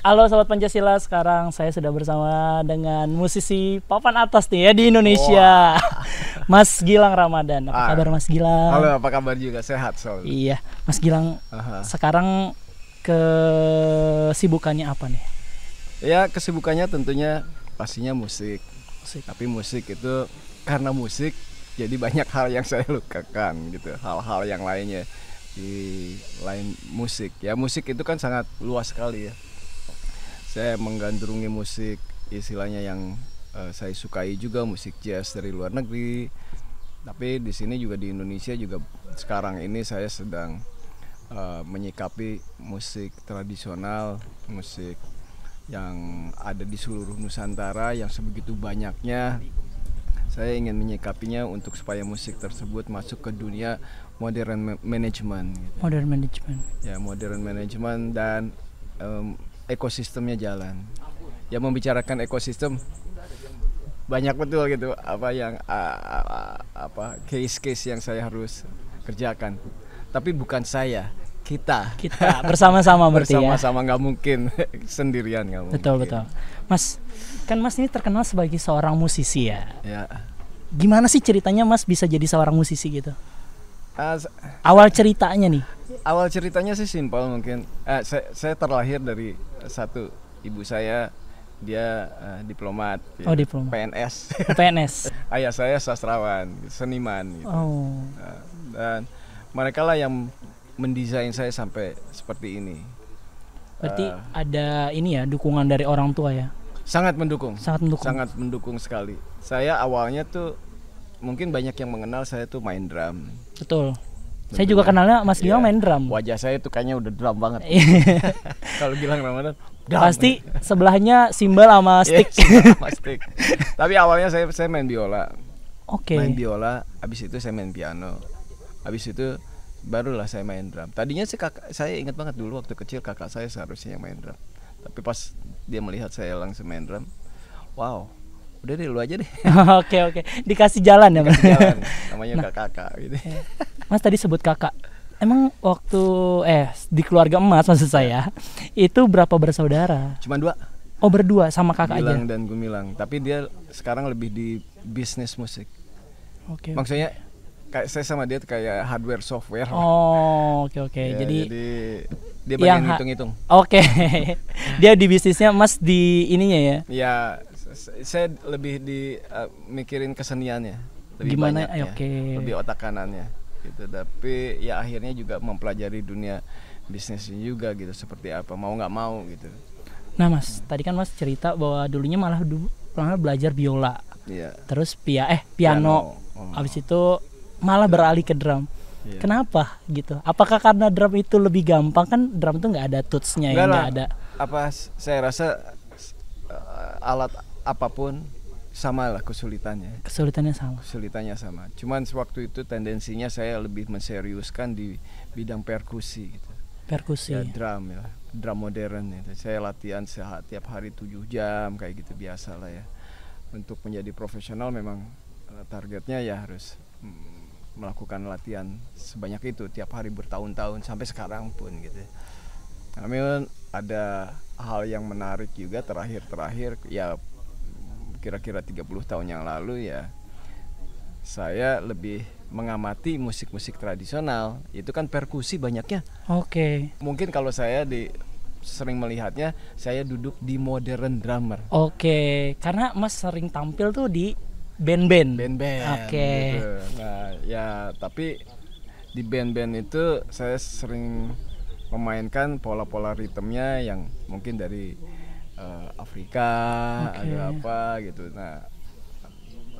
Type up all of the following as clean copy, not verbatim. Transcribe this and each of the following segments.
Halo Sobat Pancasila, sekarang saya sudah bersama dengan musisi papan atas nih ya di Indonesia. Mas Gilang Ramadan. Apa kabar Mas Gilang? Halo, apa kabar juga? Sehat soalnya. Iya, Mas Gilang. Sekarang kesibukannya apa nih? Ya, kesibukannya tentunya pastinya musik. Tapi musik itu karena musik jadi banyak hal yang saya lupakan gitu. Hal-hal yang lainnya di lain musik. Ya, musik itu kan sangat luas sekali ya. Saya menggandrungi musik istilahnya yang saya sukai juga, musik jazz dari luar negeri. Tapi di sini juga di Indonesia juga sekarang ini saya sedang menyikapi musik tradisional, musik yang ada di seluruh Nusantara yang sebegitu banyaknya. Saya ingin menyikapinya untuk supaya musik tersebut masuk ke dunia modern management. Gitu. Modern management. Ya, modern management dan ekosistemnya jalan. Ya, membicarakan ekosistem banyak betul gitu apa yang case-case yang saya harus kerjakan. Tapi bukan saya, kita bersama-sama berarti ya. Bersama-sama, nggak mungkin sendirian, nggak mungkin. Betul. Mas, kan Mas ini terkenal sebagai seorang musisi ya. Ya. Gimana sih ceritanya Mas bisa jadi seorang musisi gitu? Awal ceritanya nih. Awal ceritanya sih simpel mungkin. Saya terlahir dari satu ibu saya, dia diplomat. Oh, diplomat. PNS. PNS. Ayah saya sastrawan, seniman gitu. Oh. Dan mereka lah yang mendesain saya sampai seperti ini. Berarti ada ini ya, dukungan dari orang tua ya? Sangat mendukung. Sangat mendukung sekali. Saya awalnya tuh mungkin banyak yang mengenal saya tuh main drum. Betul. Saya juga kenalnya Mas Gilang main drum. Wajah saya tuh kayaknya udah drum banget. Kalau Gilang Ramadan drum. Pasti sebelahnya simbal sama stick. Sama stick. Tapi awalnya saya main biola. Oke. Main biola, habis itu saya main piano. Habis itu barulah saya main drum. Tadinya sih saya ingat banget dulu waktu kecil kakak saya seharusnya yang main drum. Tapi pas dia melihat saya langsung main drum, wow, udah deh lu aja deh. Oke. Dikasih jalan ya Mas. Jalan. Namanya kakak gitu. Mas tadi sebut kakak. Emang waktu di keluarga Mas maksud saya, itu berapa bersaudara? Cuma 2. Oh, berdua sama kakak Gilang aja. dan Gumilang. Tapi dia sekarang lebih di bisnis musik. Oke. Maksudnya kayak saya sama dia kayak hardware software. Oh, oke. Ya, jadi dia bagian hitung-hitung. Oke. Dia di bisnisnya, Mas di ininya ya. Ya, saya lebih di mikirin keseniannya. Lebih gimana? Banyaknya, lebih otak kanannya gitu. Tapi ya akhirnya juga mempelajari dunia bisnisnya juga gitu, seperti apa, mau nggak mau gitu. Nah Mas, tadi kan Mas cerita bahwa dulunya malah belajar biola. Iya. Terus piano. Habis itu malah beralih ke drum. Iya. Kenapa gitu? Apakah karena drum itu lebih gampang? Kan drum tuh nggak ada tutsnya ya, nggak ada. Apa saya rasa alat apapun sama lah kesulitannya. Kesulitannya sama. Cuman sewaktu itu tendensinya saya lebih menseriuskan di bidang perkusi gitu. Perkusi. Ya, drum modern itu. Saya latihan tiap hari 7 jam kayak gitu, biasa lah ya. Untuk menjadi profesional memang targetnya ya harus melakukan latihan sebanyak itu tiap hari bertahun-tahun sampai sekarang pun gitu. Namun ada hal yang menarik juga terakhir ya, kira-kira 30 tahun yang lalu ya, saya lebih mengamati musik-musik tradisional. Itu kan perkusi banyaknya. Oke. Mungkin kalau saya sering melihatnya, saya duduk di modern drummer. Oke, karena Mas sering tampil tuh di band-band. Oke. Gitu. Nah, ya tapi di band-band itu saya sering memainkan pola-pola ritmenya yang mungkin dari Afrika, ada apa gitu. Nah,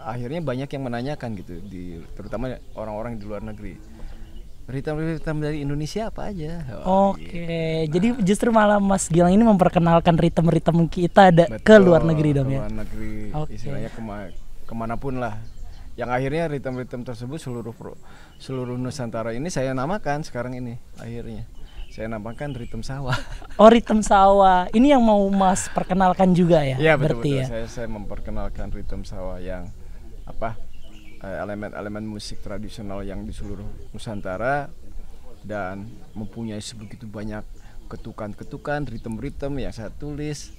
akhirnya banyak yang menanyakan gitu, terutama orang-orang di luar negeri, ritme dari Indonesia apa aja. Oke. Jadi justru malah Mas Gilang ini memperkenalkan ritme-ritme kita ke luar negeri dong ya. Ke luar negeri, istilahnya kemanapun lah. Yang akhirnya ritme-ritme tersebut seluruh Nusantara ini saya namakan sekarang ini. Akhirnya saya namakan ritme sawah. Oh, ritme sawah. Ini yang mau Mas perkenalkan juga ya? Iya, betul. Ya? Saya memperkenalkan ritme sawah yang elemen-elemen musik tradisional yang di seluruh Nusantara dan mempunyai sebegitu banyak ketukan-ketukan, ritme-ritme yang saya tulis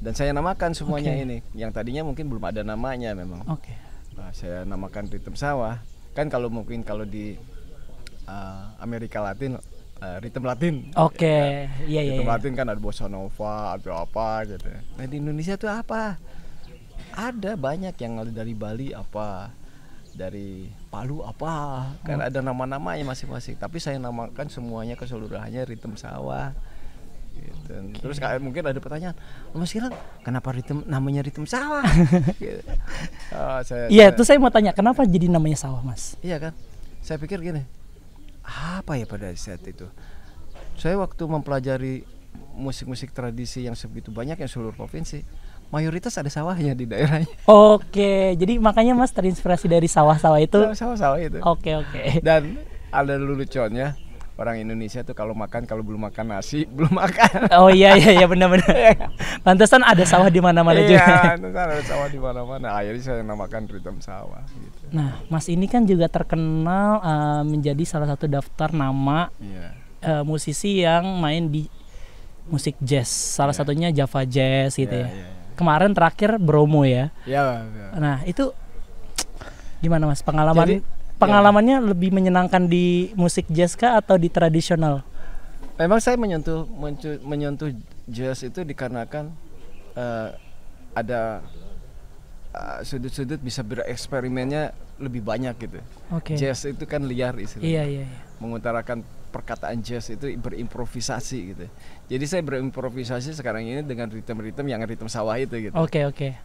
dan saya namakan semuanya ini. Yang tadinya mungkin belum ada namanya memang. Saya namakan ritme sawah. Kan kalau mungkin kalau di Amerika Latin ritme Latin. Ritme Latin kan ada bossa nova atau apa gitu. Nah di Indonesia tuh apa? Ada banyak yang dari Bali apa, dari Palu apa, kan ada nama-namanya masing-masing. Tapi saya namakan semuanya keseluruhannya ritme sawah. Gitu. Terus mungkin ada pertanyaan, Mas Gilang, kenapa namanya ritme sawah? Gitu. Itu saya mau tanya, kenapa jadi namanya sawah, Mas? Iya kan, saya pikir gini, apa ya pada saat itu? Saya waktu mempelajari musik-musik tradisi yang sebegitu banyak yang seluruh provinsi, mayoritas ada sawahnya di daerahnya. Jadi makanya Mas terinspirasi dari sawah-sawah itu. Sawah-sawah itu. Dan ada lucunya, orang Indonesia tuh kalau belum makan nasi, belum makan. Iya benar-benar. Pantesan ada sawah di mana-mana juga. Iya, ada sawah di mana-mana. Akhirnya saya namakan ritme sawah gitu. Nah, Mas ini kan juga terkenal menjadi salah satu daftar nama musisi yang main di musik jazz. Salah satunya Java Jazz gitu ya. Kemarin terakhir Bromo ya. Nah, itu gimana Mas pengalamannya lebih menyenangkan di musik jazz kah atau di tradisional? Memang saya menyentuh jazz itu dikarenakan ada sudut-sudut bisa bereksperimennya lebih banyak gitu. Jazz itu kan liar istilahnya. Mengutarakan perkataan jazz itu berimprovisasi gitu. Jadi saya berimprovisasi sekarang ini dengan ritme-ritme yang ritme sawah itu gitu.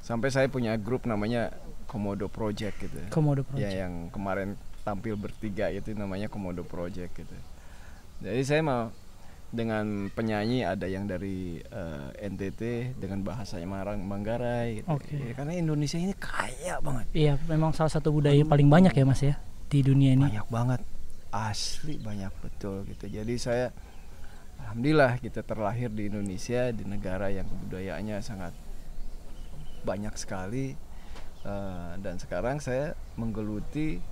Sampai saya punya grup namanya Komodo Project gitu. Ya yang kemarin tampil bertiga itu namanya Komodo Project gitu. Jadi saya mau dengan penyanyi ada yang dari NTT dengan bahasanya Manggarai gitu. Ya, karena Indonesia ini kaya banget. Iya, memang salah satu budaya paling banyak ya Mas ya di dunia ini. Banyak banget. Asli banyak betul gitu. Jadi saya alhamdulillah kita terlahir di Indonesia, di negara yang kebudayaannya sangat banyak sekali, dan sekarang saya menggeluti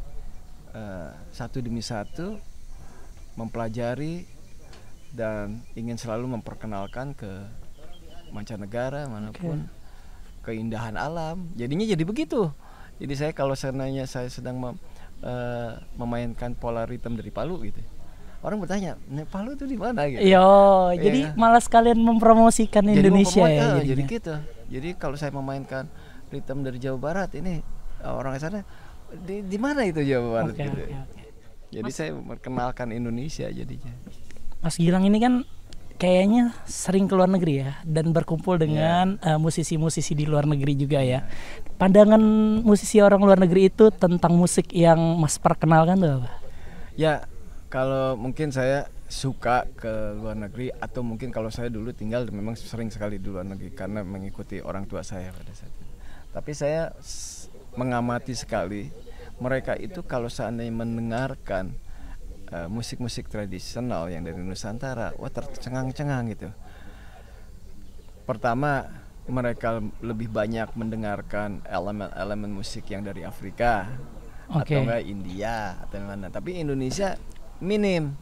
satu demi satu, mempelajari dan ingin selalu memperkenalkan ke mancanegara manapun keindahan alam. Jadinya jadi begitu. Jadi saya kalau seandainya saya sedang memainkan pola ritme dari Palu gitu, orang bertanya, Palu itu di mana gitu. Jadi malah sekalian mempromosikan Indonesia ya. Jadi gitu. Jadi kalau saya memainkan ritme dari Jawa Barat ini, orang sana di mana itu Jawa Barat gitu. Jadi saya memperkenalkan Indonesia jadinya. Mas Gilang ini kan kayaknya sering ke luar negeri ya, dan berkumpul dengan musisi-musisi di luar negeri juga ya. Pandangan musisi orang luar negeri itu tentang musik yang Mas perkenalkan tuh apa? Ya, kalau mungkin saya suka ke luar negeri, atau mungkin kalau saya dulu tinggal memang sering sekali di luar negeri karena mengikuti orang tua saya pada saat itu. Tapi saya mengamati sekali mereka itu kalau seandainya mendengarkan musik-musik tradisional yang dari Nusantara, wah tercengang-cengang gitu. Pertama, mereka lebih banyak mendengarkan elemen-elemen musik yang dari Afrika atau enggak India atau mana. Tapi Indonesia minim.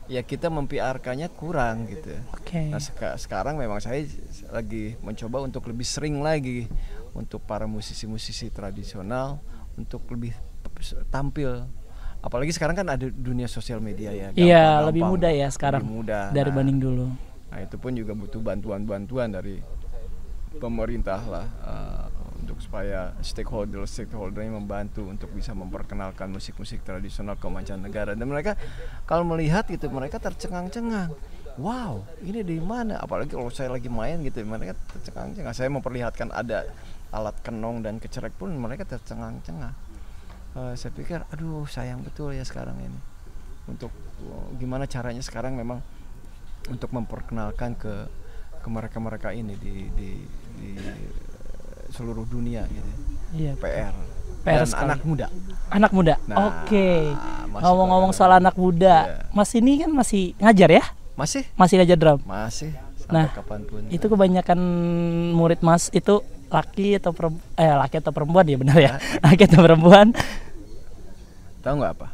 Ya kita mempiarkannya kurang gitu. Nah sekarang memang saya lagi mencoba untuk lebih sering lagi untuk para musisi-musisi tradisional untuk lebih tampil. Apalagi sekarang kan ada dunia sosial media ya. Iya, lebih mudah ya sekarang dari banding dulu. Nah itu pun juga butuh bantuan dari pemerintah lah, untuk supaya stakeholdernya membantu untuk bisa memperkenalkan musik-musik tradisional ke mancanegara. Dan mereka kalau melihat gitu mereka tercengang-cengang. Wow, ini di mana? Apalagi kalau saya lagi main gitu, mereka tercengang-cengang. Saya memperlihatkan ada alat kenong dan kecerek pun mereka tercengang-cengang. Saya pikir, aduh sayang betul ya sekarang ini. Untuk gimana caranya sekarang memang untuk memperkenalkan ke mereka ini di seluruh dunia gitu. Iya. PR dan anak muda. Anak muda. Nah, ngomong-ngomong soal anak muda, Mas ini kan masih ngajar ya? Masih ngajar drum. Masih. Sampai kapanpun. Itu kebanyakan murid Mas itu laki atau perempuan ya, benar ya? Laki atau perempuan? Tahu nggak apa?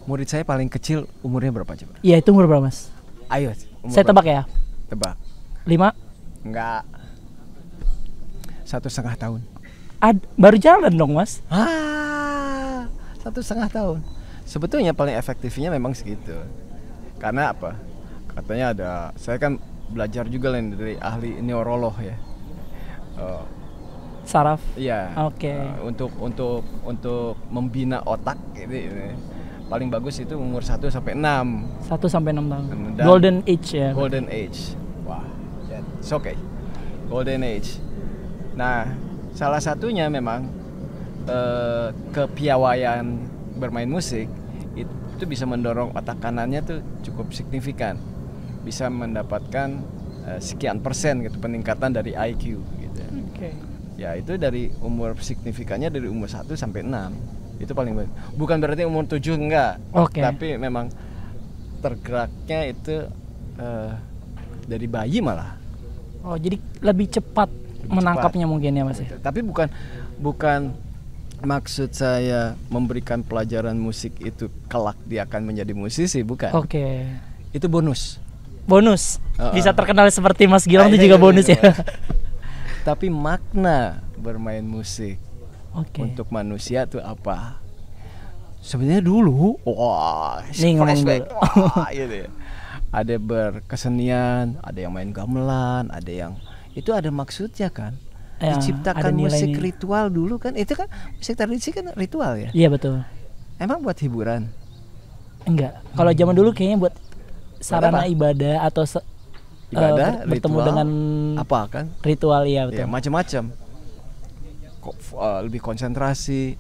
Murid saya paling kecil umurnya berapa coba? Iya, itu umur berapa Mas? Ayo. Saya tebak ya. Tebak. 5? Enggak. 1,5 tahun. Baru jalan dong Mas. 1,5 tahun. Sebetulnya paling efektifnya memang segitu. Karena apa? Katanya saya kan belajar juga dari ahli neurolog ya. Saraf. Iya. Oke. Untuk membina otak ini paling bagus itu umur 1 sampai 6. 1 sampai 6 tahun. Dan Golden age ya. Golden age. Wah, it's okay. Golden age. Nah, salah satunya memang kepiawaian bermain musik itu bisa mendorong otak kanannya tuh cukup signifikan. Bisa mendapatkan sekian persen gitu peningkatan dari IQ gitu. Oke. Ya, itu dari umur signifikannya dari umur 1 sampai 6. Itu paling baik. Bukan berarti umur 7 enggak. Oke. Tapi memang tergeraknya itu dari bayi malah. Oh, jadi lebih cepat menangkapnya mungkin ya Mas ya. Tapi bukan maksud saya memberikan pelajaran musik itu kelak dia akan menjadi musisi, bukan. Oke. Itu bonus. Bonus. Bisa terkenal seperti Mas Gilang itu juga bonus ya. Tapi makna bermain musik untuk manusia itu apa? Sebenarnya dulu, flashback, gitu ya. Ada berkesenian, ada yang main gamelan, ada yang itu ada maksudnya kan. Ya, diciptakan musik ritual dulu kan, itu kan musik tradisi kan ritual ya. Iya betul. Emang buat hiburan? Enggak. Kalau zaman dulu kayaknya buat sarana ibadah atau bertemu ritual, dengan apa kan? Ritual ya betul. Ya, macam-macam. Lebih konsentrasi,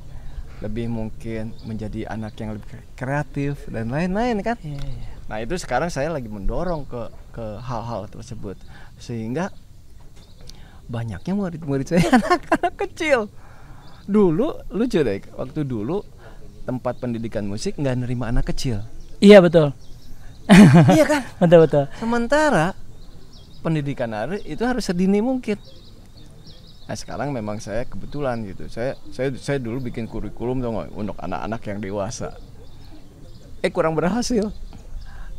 lebih mungkin menjadi anak yang lebih kreatif dan lain-lain kan. Iya. Nah itu sekarang saya lagi mendorong ke hal-hal tersebut sehingga banyaknya murid-murid saya anak-anak kecil. Dulu lucu deh, waktu dulu tempat pendidikan musik nggak nerima anak kecil. Iya betul. Iya kan? Betul. Sementara pendidikan itu harus sedini mungkin. Nah sekarang memang saya kebetulan gitu. Saya dulu bikin kurikulum untuk anak-anak yang dewasa. Kurang berhasil.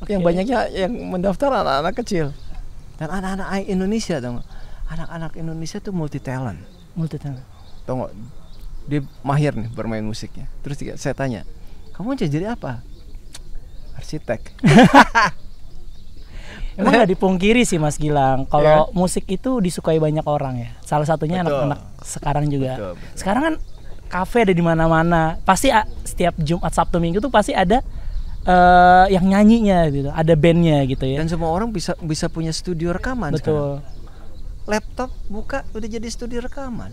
Okay. Yang banyaknya yang mendaftar anak-anak kecil. Dan anak-anak Indonesia anak-anak Indonesia tuh multi talent. Tahu nggak? Dia mahir nih bermain musiknya. Terus saya tanya, kamu mau jadi apa? Arsitek. Emang nggak dipungkiri sih Mas Gilang, kalau musik itu disukai banyak orang ya. Salah satunya anak-anak sekarang juga. Betul. Sekarang kan kafe ada di mana-mana. Pasti setiap Jumat, Sabtu, Minggu tuh pasti ada yang nyanyinya gitu, ada bandnya gitu ya. Dan semua orang bisa punya studio rekaman. Betul. Sekarang. Laptop buka udah jadi studio rekaman.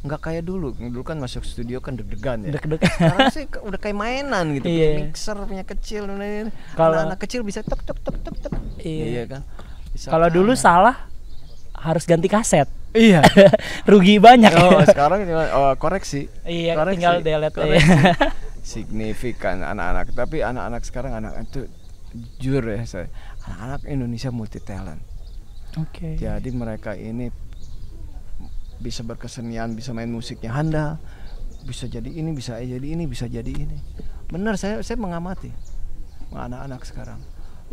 Nggak kayak dulu kan masuk studio kan deg-degan ya. Sekarang sih udah kayak mainan gitu. Punya mixer, punya kecil. Kalau anak kecil bisa tek. Iya kan. Kalau dulu salah harus ganti kaset. Iya. Rugi banyak. Sekarang koreksi. Iya, koreksi. Tinggal delete. Signifikan anak-anak, tapi anak-anak sekarang itu jujur ya saya, anak-anak Indonesia multi talent. Oke. Jadi mereka ini bisa berkesenian, bisa main musiknya handal, bisa jadi ini, bisa jadi ini, bisa jadi ini. Benar, saya mengamati anak-anak sekarang.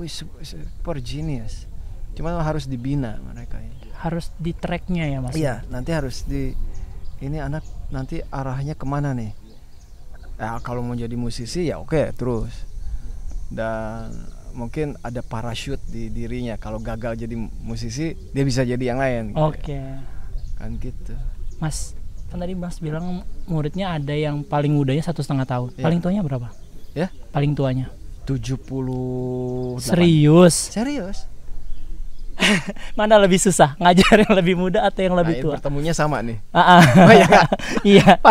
Super genius. Cuma harus dibina mereka ini. Harus di tracknya ya Mas. Iya, nanti harus ini anak nanti arahnya kemana nih? Ya kalau mau jadi musisi ya oke, terus. Dan mungkin ada parachute di dirinya. Kalau gagal jadi musisi, dia bisa jadi yang lain. Oke. Kan gitu. Mas, kan tadi Mas bilang muridnya ada yang paling mudanya 1,5 tahun. Ya. Paling tuanya berapa? Ya? Paling tuanya 70. Serius? Mana lebih susah? Ngajar yang lebih muda atau yang lebih tua? Bertemunya sama nih. Oh ya. Iya.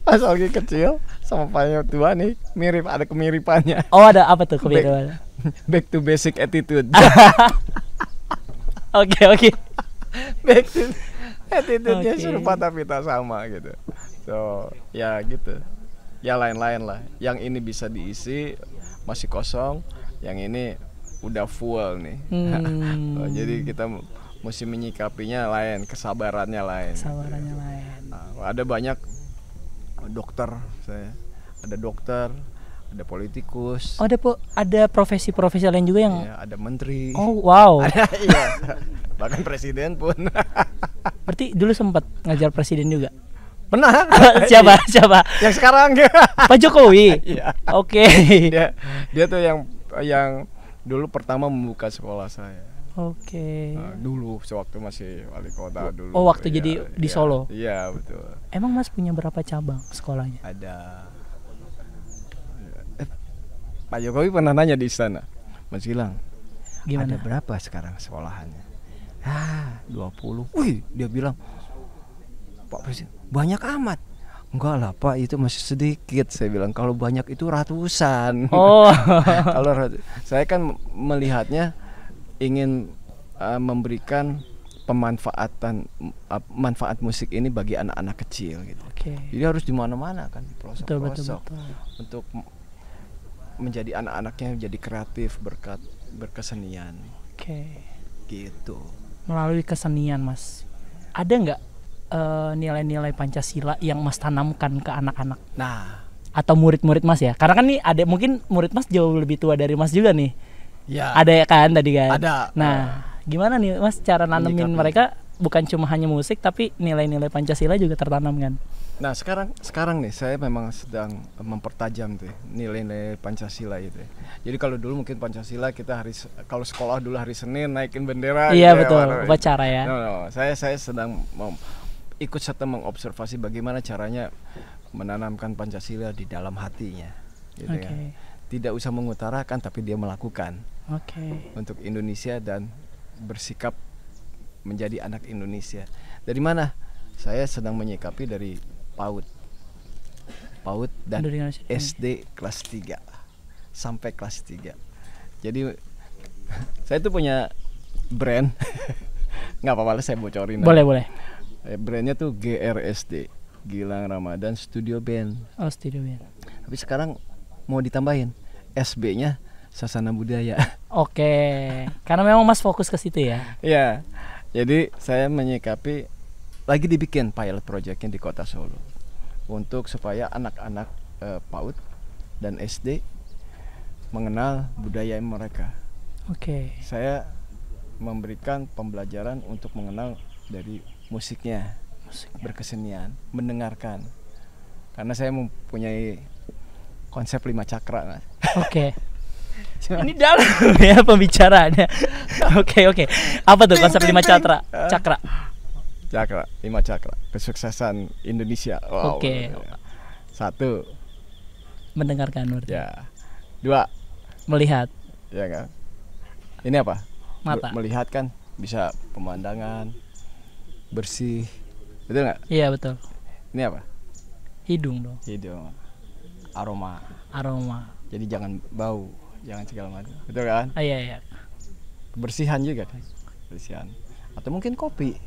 Pas lagi kecil sama paling tua nih mirip, ada kemiripannya. Oh ada apa tuh kemiripannya? Back to basic attitude. Oke. Back to attitude-nya serupa tapi tak sama gitu. So ya gitu. Ya lain-lain lah. Yang ini bisa diisi masih kosong, yang ini udah full nih. Jadi kita mesti menyikapinya lain, kesabarannya lain. Lain. Nah, ada banyak dokter, ada ada politikus. Oh, ada profesi-profesi lain juga yang ada menteri. Oh, wow. Iya. Bahkan presiden pun. Berarti dulu sempat ngajar presiden juga. Pernah. Siapa? Yang sekarang. Pak Jokowi. Iya. Oke. Dia tuh yang dulu pertama membuka sekolah saya. Oke. Dulu sewaktu masih wali kota dulu. Oh, waktu jadi di Solo. Iya, betul. Emang Mas punya berapa cabang sekolahnya? Ada. Pak Jokowi pernah nanya di istana, Mas Gilang, gimana? Ada berapa sekarang sekolahannya? 20. Wih, dia bilang, Pak Presiden, banyak amat. Enggak lah Pak, itu masih sedikit. Saya bilang, kalau banyak itu ratusan. Oh. Kalau saya kan melihatnya ingin memberikan manfaat musik ini bagi anak-anak kecil gitu. Jadi harus di mana-mana kan, di pelosok-pelosok, untuk menjadi anak-anaknya jadi kreatif berkesenian. Gitu. Melalui kesenian, Mas, ada nggak nilai-nilai Pancasila yang Mas tanamkan ke anak-anak? Nah, atau murid-murid Mas ya? Karena kan nih ada mungkin murid Mas jauh lebih tua dari Mas juga nih. Ya. Ada ya kan tadi kan? Ada. Nah, gimana nih Mas cara nanemin mereka bukan cuma hanya musik tapi nilai-nilai Pancasila juga tertanam kan? Nah, sekarang nih saya memang sedang mempertajam tuh nilai-nilai Pancasila itu. Jadi kalau dulu mungkin Pancasila kita kalau sekolah dulu hari Senin naikin bendera. Iya gitu, betul, upacara ya. No, saya sedang ikut serta mengobservasi bagaimana caranya menanamkan Pancasila di dalam hatinya, gitu ya. Tidak usah mengutarakan tapi dia melakukan. Untuk Indonesia dan bersikap menjadi anak Indonesia. Dari mana? Saya sedang menyikapi dari PAUD dan SD kelas 3 sampai kelas 3. Jadi saya tuh punya brand. Nggak apa-apa saya bocorin. Boleh. Brandnya tuh GRSD, Gilang Ramadan Studio Band. Oh, Studio Band. Tapi sekarang mau ditambahin SB-nya Sasana Budaya. Karena memang Mas fokus ke situ ya. Iya. Jadi saya menyikapi lagi dibikin pilot projectnya di Kota Solo untuk supaya anak-anak PAUD dan SD mengenal budaya mereka. Saya memberikan pembelajaran untuk mengenal dari musiknya, berkesenian, mendengarkan. Karena saya mempunyai konsep 5 cakra, Mas. Ini dalam ya pembicaraannya. Oke. Apa tuh konsep 5 cakra? Cakra, 5 cakra kesuksesan Indonesia. Wow. 1, mendengarkan berarti. Ya. 2, melihat. Ya kan. Ini apa? Mata. Melihat kan bisa pemandangan bersih. Betul nggak? Iya, betul. Ini apa? Hidung dong. Hidung. Aroma. Jadi jangan bau, jangan segala macam. Betul kan? Iya. Kebersihan juga kan? Kebersihan. Atau mungkin kopi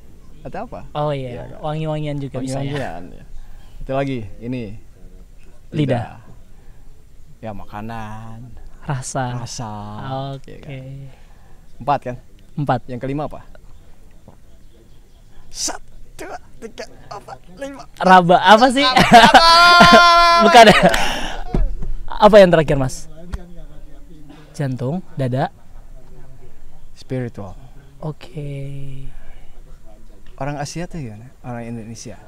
atau apa? Oh iya, ya, kan? Wangi-wangian juga bisa ya. Itu lagi, ini lidah. Ya, makanan. Rasa. Ya kan? 4 kan? 4. Yang kelima apa? 1, 2, 3, 4, 5. Raba apa sih? Bukan. Apa yang terakhir, Mas? Jantung, dada, spiritual. Orang Asia tuh ya, orang Indonesia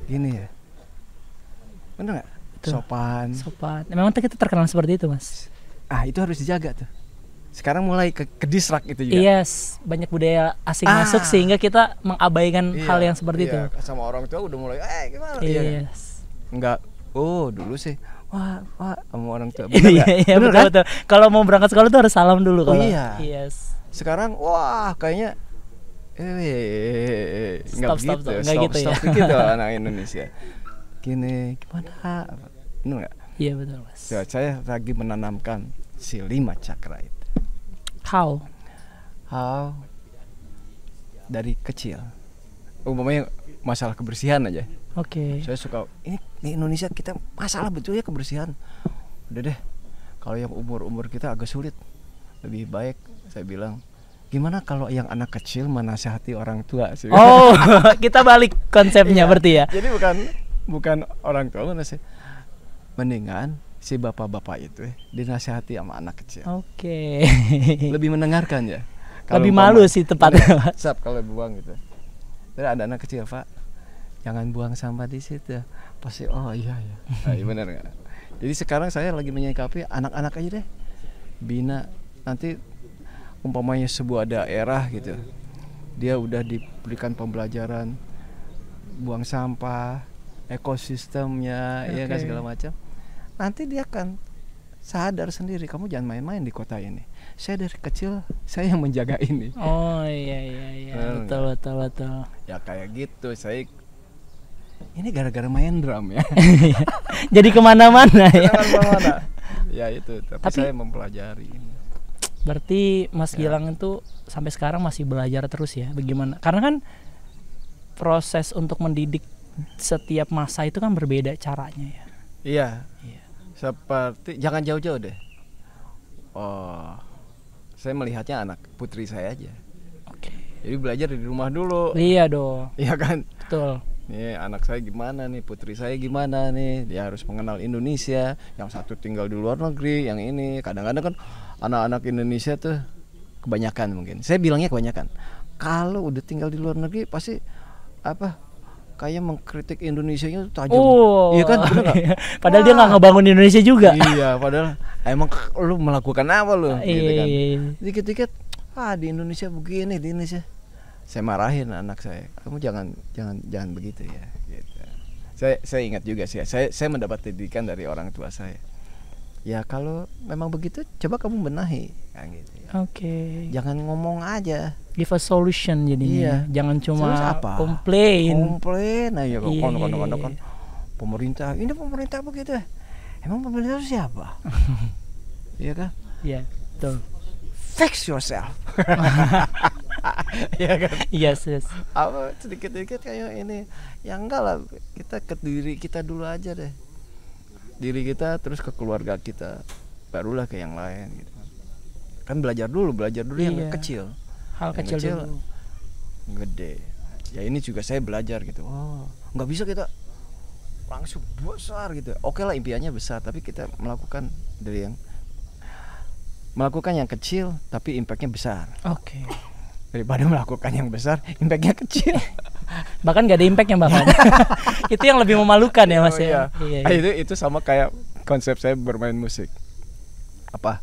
gini ya, bener nggak? Sopan. Memang kita terkenal seperti itu, Mas. Itu harus dijaga tuh. Sekarang mulai ke disrak itu juga. Yes, banyak budaya asing masuk sehingga kita mengabaikan hal yang seperti itu. Sama orang tua udah mulai, gimana? Yes. Enggak. Dulu sih. Wah, sama orang tua. Iya, betul. Kalau mau berangkat sekolah tuh harus salam dulu kalau. Yes. Sekarang kayaknya stop gitu anak Indonesia. Gini, gimana? Benar enggak? Iya, betul, Mas. Saya lagi menanamkan si 5 cakra itu. How? Dari kecil. Umpamanya masalah kebersihan aja. Saya suka ini di Indonesia kita masalah betul ya kebersihan. Udah deh. Kalau yang umur kita agak sulit. Lebih baik saya bilang, gimana kalau yang anak kecil menasihati orang tua sih. Kita balik konsepnya berarti ya. Jadi bukan orang tua menasihati. Mendingan si bapak-bapak itu dinasihati sama anak kecil. Oke. Lebih mendengarkan ya. Lebih malu sih tepatnya. Kalau buang gitu. Terus ada anak kecil, Pak, jangan buang sampah di situ. Pasti oh iya ya. Nah, iya benar nggak? Jadi sekarang saya lagi menyikapi anak-anak aja deh. Bina nanti umpamanya sebuah daerah gitu. Dia udah diberikan pembelajaran buang sampah, ekosistemnya, ya kan segala macam. Nanti dia akan sadar sendiri, kamu jangan main-main di kota ini. Saya dari kecil saya yang menjaga ini. Oh iya. Betul. Ya kayak gitu. Saya ini gara-gara main drum ya. Jadi kemana-mana ya. Ya itu. Tapi saya mempelajari. Berarti Mas Gilang itu sampai sekarang masih belajar terus ya. Bagaimana? Karena kan proses untuk mendidik setiap masa itu kan berbeda caranya ya. Iya. Seperti jangan jauh-jauh deh. Oh, saya melihatnya anak putri saya aja. Oke. Jadi belajar di rumah dulu. Iya dong. Iya kan. Betul. Nih anak saya gimana nih, putri saya gimana nih. Dia harus mengenal Indonesia. Yang satu tinggal di luar negeri, yang ini kadang-kadang kan anak-anak Indonesia tuh kebanyakan mungkin. Saya bilangnya kebanyakan. Kalau udah tinggal di luar negeri pasti apa? Kayak mengkritik Indonesia-nya tajam. Oh, iya kan, bener gak? Padahal dia nggak ngebangun Indonesia juga. Iya, padahal emang lu melakukan apa lu? Gitu kan. Iya. Dikit-dikit, di Indonesia begini, di Indonesia. Saya marahin anak saya. Kamu jangan begitu ya. Gitu. Saya ingat juga sih. Saya mendapat didikan dari orang tua saya. Ya kalau memang begitu, coba kamu benahi, kan gitu. Oke. Jangan ngomong aja. Give a solution jadinya. Iya. Jangan cuma komplain aja Iya. kan. Pemerintah, ini pemerintah begitu. Emang pemerintah siapa? Iya kan? Iya, betul. Fix yourself. Iya kan? Yes. Apa sedikit-sedikit kayak ini. Ya enggak lah, kita ke diri kita dulu aja deh. Diri kita terus ke keluarga kita, barulah ke yang lain gitu. Kan belajar dulu yang kecil. Hal kecil dulu. Gede. Ya ini juga saya belajar gitu. Oh, nggak bisa kita langsung besar gitu. Oke lah impiannya besar, tapi kita melakukan yang kecil tapi impactnya besar. Oke. Daripada melakukan yang besar, impactnya kecil. Bahkan nggak ada impactnya bahkan. Itu yang lebih memalukan ya Mas ya. Iya. Itu sama kayak konsep saya bermain musik. Apa?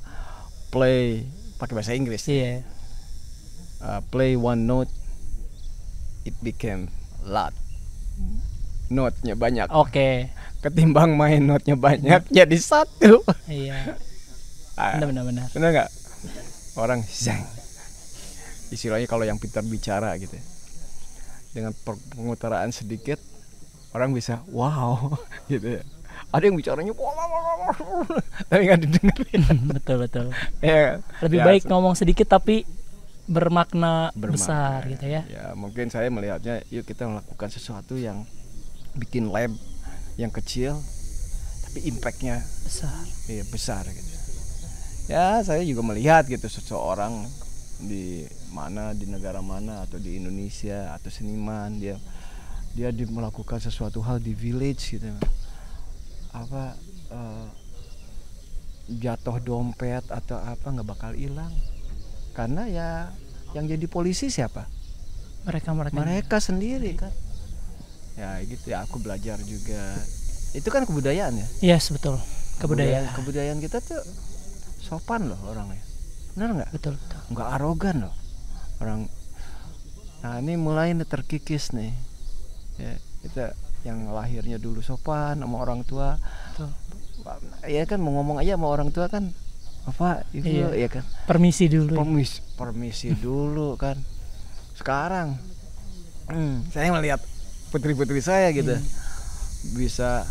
Play pakai bahasa Inggris. Iya. Play one note, it became lot. Note-nya banyak. Oke. Ketimbang main note-nya banyak jadi satu. Iya. Benar. Benar nggak? Orang zang. Istilahnya kalau yang pintar bicara gitu. Dengan pengutaraan sedikit orang bisa wow gitu ya. Ada yang bicaranya wow, tapi nggak didengerin. Betul. Ya, lebih baik ngomong sedikit tapi bermakna besar gitu ya. Ya mungkin saya melihatnya yuk kita melakukan sesuatu yang bikin lab yang kecil tapi impactnya besar. Iya besar gitu. Ya saya juga melihat gitu seseorang di mana, di negara mana atau di Indonesia atau seniman dia melakukan sesuatu hal di village gitu. Apa jatuh dompet atau apa nggak bakal hilang karena ya yang jadi polisi siapa? Mereka sendiri kan. Ya gitu ya, aku belajar juga. Itu kan kebudayaan ya? Yes, betul. Kebudayaan kita tuh sopan loh orangnya. Benar nggak? Betul. Nggak arogan loh orang. Nah ini mulai terkikis nih. Ya kita yang lahirnya dulu sopan sama orang tua. Betul. Ya kan mau ngomong aja sama orang tua kan apa itu ya kan. Permisi dulu. Permisi dulu kan. Sekarang saya melihat putri-putri saya gitu bisa.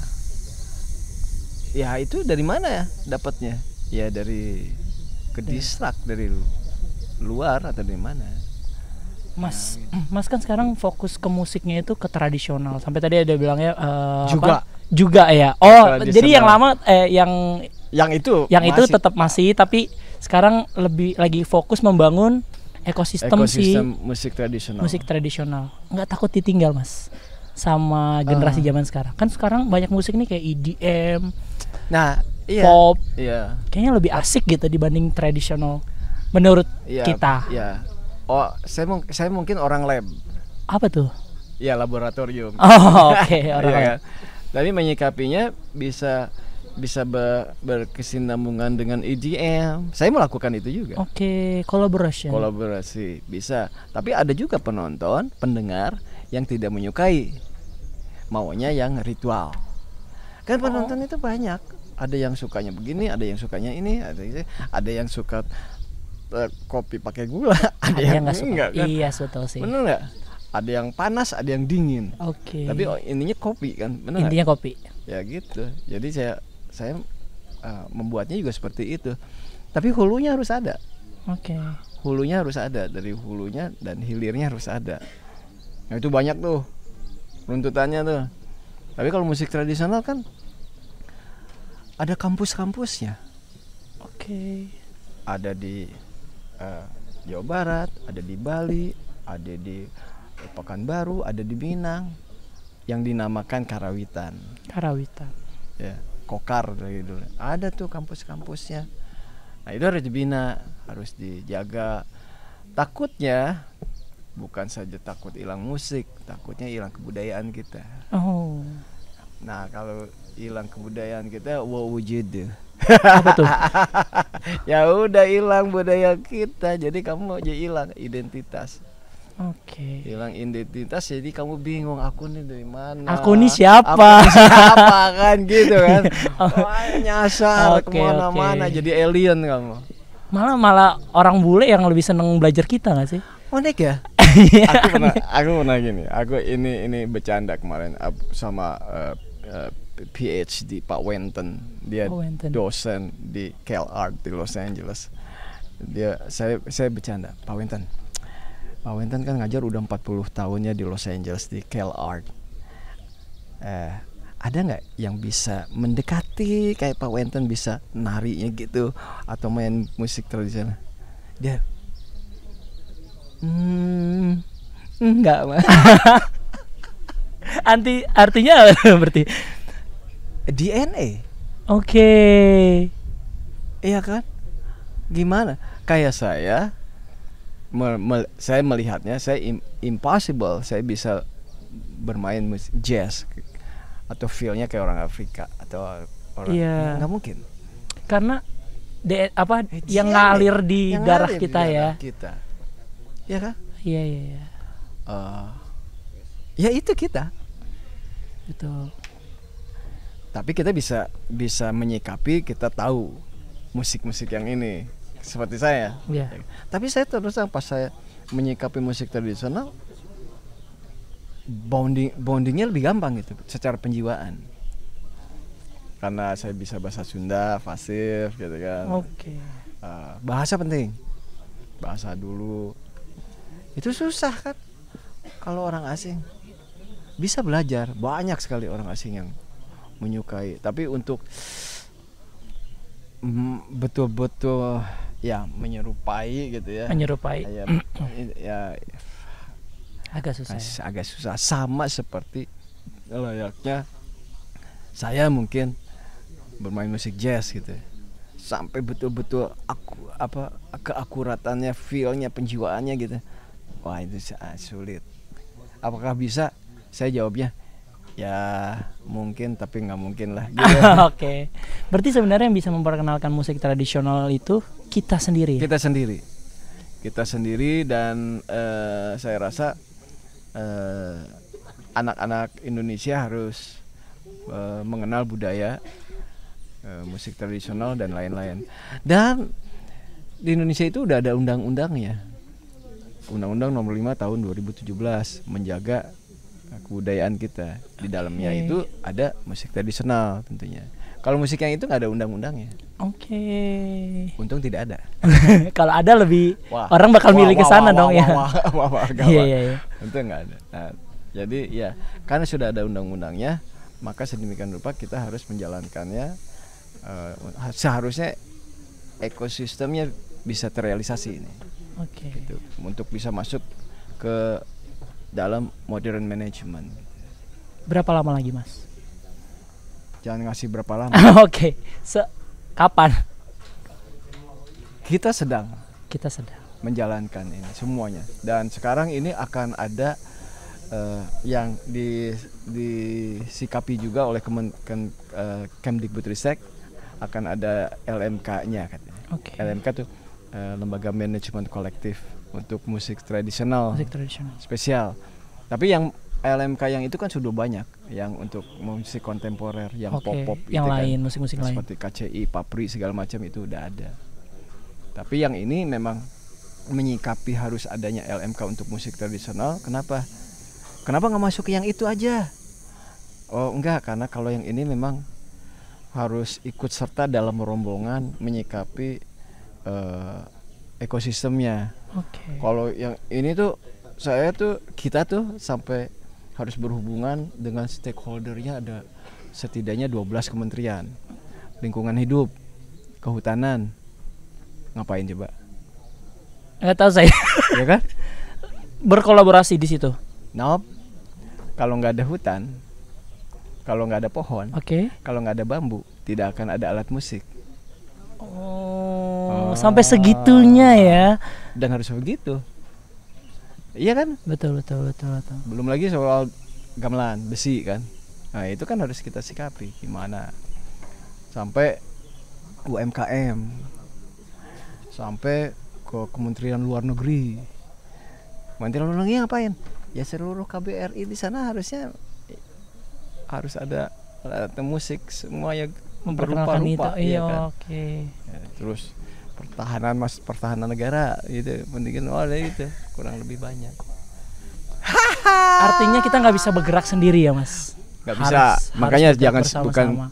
Ya itu dari mana ya dapatnya? Ya dari kedistrak dari luar atau dari mana? Mas kan sekarang fokus ke musiknya itu ke tradisional. Sampai tadi ada bilangnya juga ya. Oh, jadi yang lama yang itu tetap masih tapi sekarang lebih lagi fokus membangun ekosistem musik tradisional. Nggak takut ditinggal Mas sama generasi zaman sekarang. Kan sekarang banyak musik nih kayak EDM. Nah, pop. Kayaknya lebih asik gitu dibanding tradisional menurut kita. Iya. Oh, saya mungkin orang lab. Apa tuh? Ya, laboratorium. Oh, oke, orang lab. Kan? Tapi menyikapinya bisa berkesinambungan dengan EDM. Saya melakukan itu juga. Oke, kolaborasi bisa. Tapi ada juga pendengar yang tidak menyukai, maunya yang ritual. Kan penonton itu banyak. Ada yang sukanya begini, ada yang sukanya ini, ada yang suka kopi pakai gula, ada yang enggak kan? Iya, betul sih. Benar nggak? Ada yang panas, ada yang dingin. Oke. Tapi ininya kopi kan, benar? Intinya kopi. Ya gitu. Jadi saya membuatnya juga seperti itu. Tapi hulunya harus ada. Oke. Hulunya harus ada, dari hulunya dan hilirnya harus ada. Nah itu banyak tuh runtutannya tuh. Tapi kalau musik tradisional kan ada kampus-kampusnya. Oke. Ada di Jawa Barat, ada di Bali, ada di Pekanbaru, ada di Minang, yang dinamakan Karawitan. Ya, Kokar dari dulu. Ada tuh kampus-kampusnya. Nah itu harus dibina, harus dijaga. Takutnya bukan saja takut hilang musik, takutnya hilang kebudayaan kita. Oh. Nah kalau hilang kebudayaan kita, wujud. Apa tuh? Ya udah hilang budaya kita, jadi kamu aja hilang identitas. Oke. Hilang identitas, jadi kamu bingung aku nih dari mana. Aku nih siapa? Kan gitu kan? Nyasar kemana-mana, jadi alien kamu. Malah orang bule yang lebih seneng belajar kita nggak sih? Unik ya. aku pernah gini. Aku ini bercanda kemarin sama PhD Pak Wenton. Dia dosen di CalArts di Los Angeles. Saya bercanda, Pak Wenton kan ngajar udah 40 tahunnya di Los Angeles di CalArts. Ada nggak yang bisa mendekati kayak Pak Wenton, bisa narinya gitu atau main musik tradisional? Dia enggak mah. Artinya berarti DNA. Oke. Iya kan? Gimana? Kayak saya melihatnya, saya impossible saya bisa bermain musik jazz atau feel-nya kayak orang Afrika atau orang, nggak mungkin. Karena yang ngalir di darah kita ya. Iya kan? Iya. Ya itu kita. Betul. Tapi kita bisa menyikapi, kita tahu musik-musik yang ini. Seperti saya. Yeah. Tapi saya terus pas saya menyikapi musik tradisional, bondingnya lebih gampang gitu, secara penjiwaan. Karena saya bisa bahasa Sunda, fasih gitu kan. Oke. Bahasa penting. Bahasa dulu. Itu susah kan? Kalau orang asing bisa belajar, banyak sekali orang asing yang menyukai. Tapi untuk betul-betul ya menyerupai gitu ya. Ya agak susah. Sama seperti layaknya saya mungkin bermain musik jazz gitu. Sampai betul-betul keakuratannya, feel-nya, penjiwaannya gitu. Wah, itu sulit. Apakah bisa? Saya jawabnya ya mungkin, tapi nggak mungkin lah gitu. Oke. Berarti sebenarnya yang bisa memperkenalkan musik tradisional itu kita sendiri. Kita sendiri dan saya rasa anak-anak Indonesia harus mengenal budaya musik tradisional dan lain-lain. Dan di Indonesia itu udah ada undang-undangnya. Undang-Undang Nomor 5 Tahun 2017 menjaga kebudayaan kita. Di dalamnya itu ada musik tradisional tentunya. Kalau musik yang itu nggak ada undang-undangnya. Oke. Untung tidak ada. Kalau ada lebih orang bakal milih ke sana dong ya. Iya. Untung nggak ada. Nah, jadi ya karena sudah ada undang-undangnya, maka sedemikian rupa kita harus menjalankannya. Seharusnya ekosistemnya bisa terrealisasi ini. Oke. Gitu, untuk bisa masuk ke dalam modern management. Berapa lama lagi, Mas? Jangan ngasih berapa lama. Oke. Kapan? Kita sedang menjalankan ini semuanya, dan sekarang ini akan ada yang disikapi juga oleh Kemdikbudristek, akan ada LMK-nya katanya. LMK tuh lembaga manajemen kolektif untuk musik tradisional spesial. Tapi yang LMK yang itu kan sudah banyak, yang untuk musik kontemporer, yang pop-pop yang gitu lain, kan, musik-musik lain seperti KCI, Papri segala macam itu udah ada. Tapi yang ini memang menyikapi harus adanya LMK untuk musik tradisional. Kenapa nggak masuk ke yang itu aja? Oh enggak, karena kalau yang ini memang harus ikut serta dalam rombongan menyikapi ekosistemnya. Kalau yang ini tuh kita tuh sampai harus berhubungan dengan stakeholdernya, ada setidaknya 12 kementerian. Lingkungan hidup, kehutanan. Ngapain coba? Nggak tahu saya. Ya kan? Berkolaborasi di situ. Nope. Kalau nggak ada hutan, kalau nggak ada pohon, kalau nggak ada bambu, tidak akan ada alat musik. Sampai segitunya ya. Dan harus begitu. Iya kan? Betul. Belum lagi soal gamelan, besi kan. Nah itu kan harus kita sikapi gimana. Sampai UMKM, sampai ke Kementerian Luar Negeri. Kementerian Luar Negeri ngapain? Ya seluruh KBRI di sana harusnya harus ada alat musik semuanya berupa-rupa. Iya kan? Ya, terus pertahanan negara gitu, pentingin gitu, kurang lebih banyak. Artinya kita nggak bisa bergerak sendiri ya mas? Nggak bisa, makanya jangan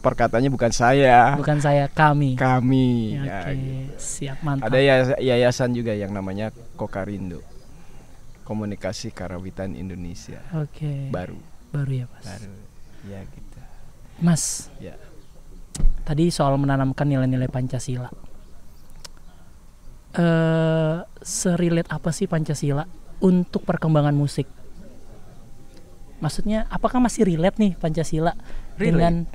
perkataannya bukan saya, kami. Ya, gitu. Siap, mantap. Ada yayasan juga yang namanya Kokarindo, Komunikasi Karawitan Indonesia. Baru ya mas. Baru, ya gitu. Mas, ya. Tadi soal menanamkan nilai-nilai Pancasila. Serelate apa sih Pancasila untuk perkembangan musik? Maksudnya apakah masih relate nih Pancasila dengan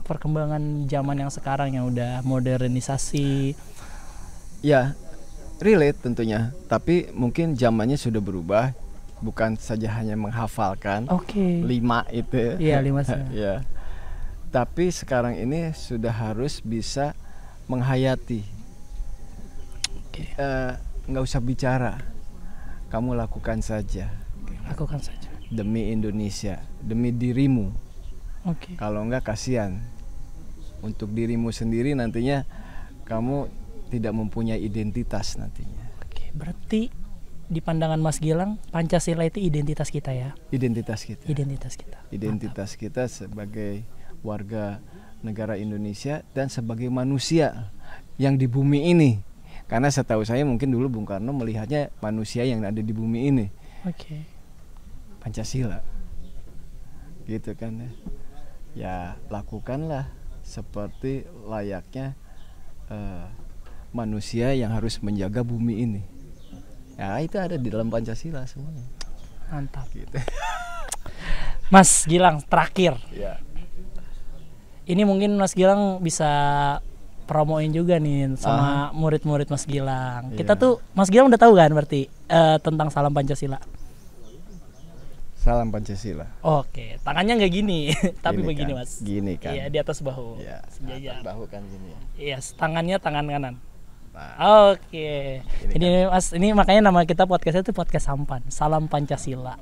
perkembangan zaman yang sekarang yang udah modernisasi? Ya, relate tentunya, tapi mungkin zamannya sudah berubah, bukan saja hanya menghafalkan 5 itu. Iya, 5 ya. Tapi sekarang ini sudah harus bisa menghayati. Nggak usah bicara, kamu lakukan saja. Demi Indonesia, demi dirimu. Kalau enggak kasihan untuk dirimu sendiri, nantinya kamu tidak mempunyai identitas nantinya. Berarti di pandangan Mas Gilang, Pancasila itu identitas kita ya? Identitas kita sebagai warga negara Indonesia dan sebagai manusia yang di bumi ini. Karena setahu saya mungkin dulu Bung Karno melihatnya manusia yang ada di bumi ini. Pancasila gitu kan ya. Ya lakukanlah seperti layaknya manusia yang harus menjaga bumi ini. Ya itu ada di dalam Pancasila semuanya. Mantap gitu. Mas Gilang terakhir ya. Ini mungkin Mas Gilang bisa promoin juga nih sama murid-murid Mas Gilang. Kita tuh Mas Gilang udah tahu kan berarti tentang Salam Pancasila. Salam Pancasila. Oke, tangannya nggak gini, tapi gini begini kan, mas. Gini kan. Iya, di atas bahu. Iya, sejajar. Bahu kan gini. Iya, tangannya tangan kanan. Nah, Oke. Ini kan. Mas, ini makanya nama kita podcastnya itu podcast Sampan. Salam Pancasila.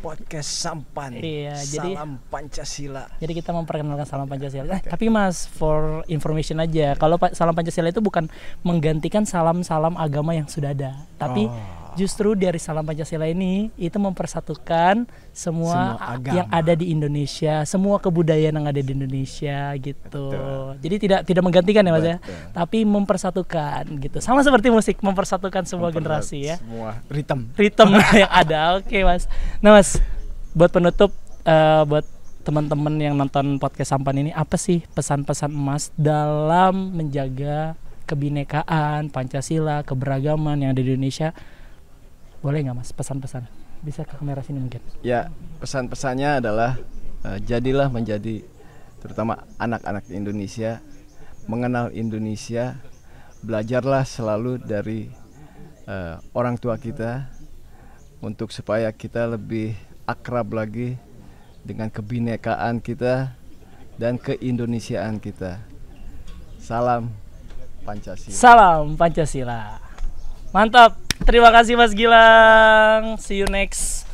Podcast Sampan. Iya, Salam Pancasila. Jadi kita memperkenalkan Salam Pancasila. Tapi mas, for information aja, kalau Salam Pancasila itu bukan menggantikan salam-salam agama yang sudah ada, tapi justru dari Salam Pancasila ini itu mempersatukan semua yang ada di Indonesia, semua kebudayaan yang ada di Indonesia gitu. Betul. Jadi tidak menggantikan ya mas ya, tapi mempersatukan gitu. Sama seperti musik, mempersatukan semua generasi ya. Semua ritme yang ada. Oke mas. Nah mas, buat penutup, buat teman-teman yang nonton podcast Sampan ini, apa sih pesan-pesan Mas dalam menjaga kebinekaan, Pancasila, keberagaman yang ada di Indonesia? Boleh nggak mas pesan-pesan? Bisa ke kamera sini mungkin. Ya, pesan-pesannya adalah jadilah menjadi, terutama anak-anak Indonesia, mengenal Indonesia, belajarlah selalu dari orang tua kita untuk supaya kita lebih akrab lagi dengan kebinekaan kita dan keindonesiaan kita. Salam Pancasila. Salam Pancasila. Mantap. Terima kasih Mas Gilang. See you next